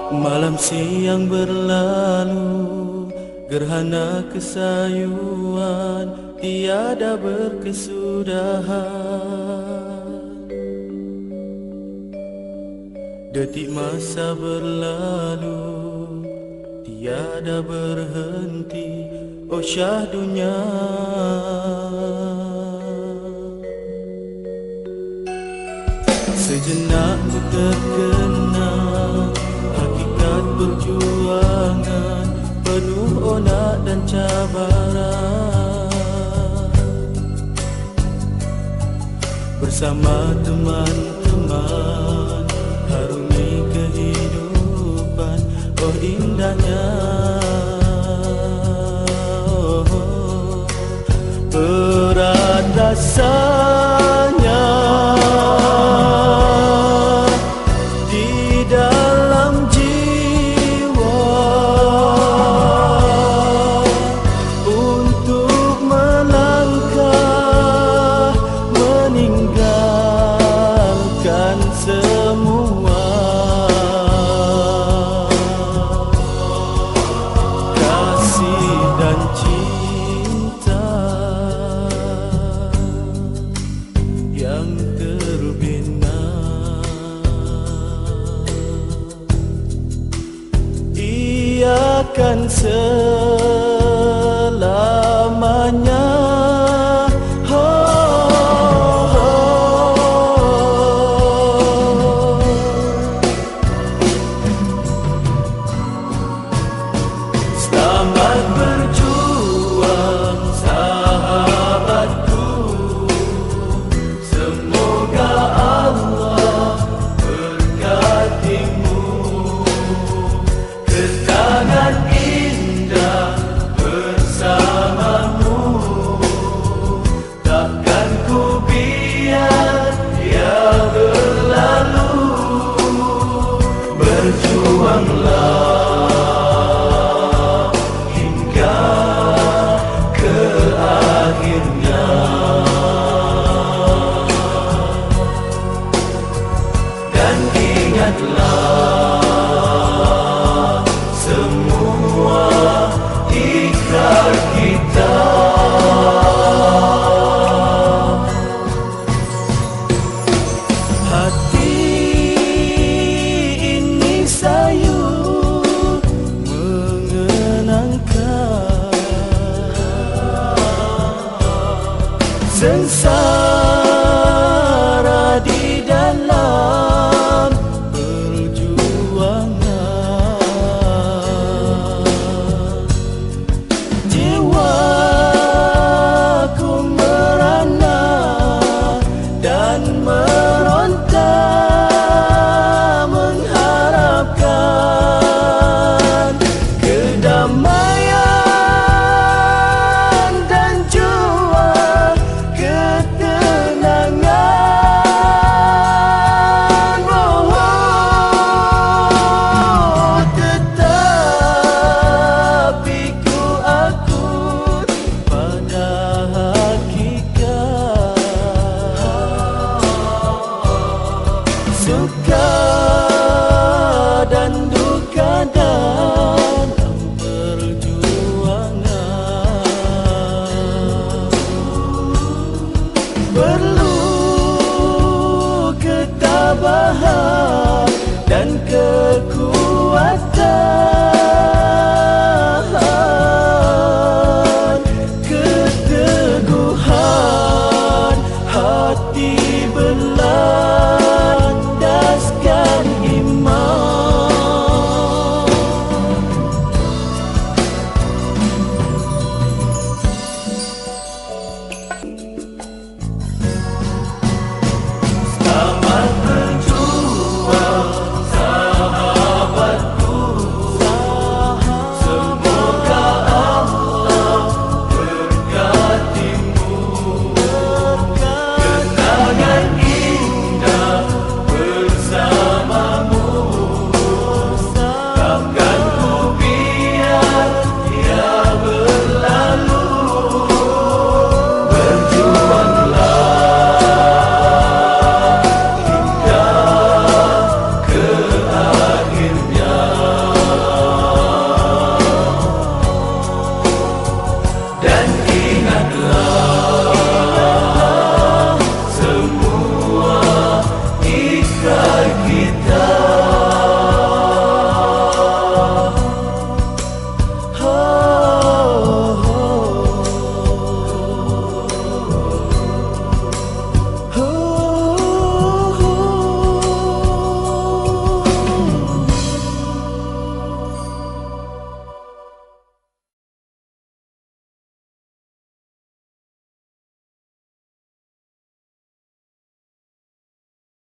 Malam siang berlalu, gerhana kesayuan tiada berkesudahan. Detik masa berlalu, tiada berhenti, oh syahdunya. Sejenak ku terkenang hakikat perjuangan penuh onak dan cabaran. Bersama teman-teman harungi kehidupan, oh indahnya. Berat rasanya di dalam jiwa untuk melangkah meninggalkan semua. Kasih dan cinta yang terbina, ia akan selamanya. Selamat berjuang sahabatku, semoga Allah berkatimu. Kenangan indah bersamamu takkan ku biar dia berlalu. Berjuanglah hingga ke akhirnya, dan ingatlah semua ikrar kita. Hati ini sayu mengenangkan sengsara di dalam perjuangan. Jiwaku merana dan meronta mengharapkan kedamaian dan jua ketenangan. Oh, tetapi ku akui pada hakikat suka dan duka dalam perjuangan perlu ketabahan dan kekuatan, keteguhan hati berlandaskan iman. Selamat berjuang sahabatku, semoga Allah berkatimu. Kenangan indah bersamamu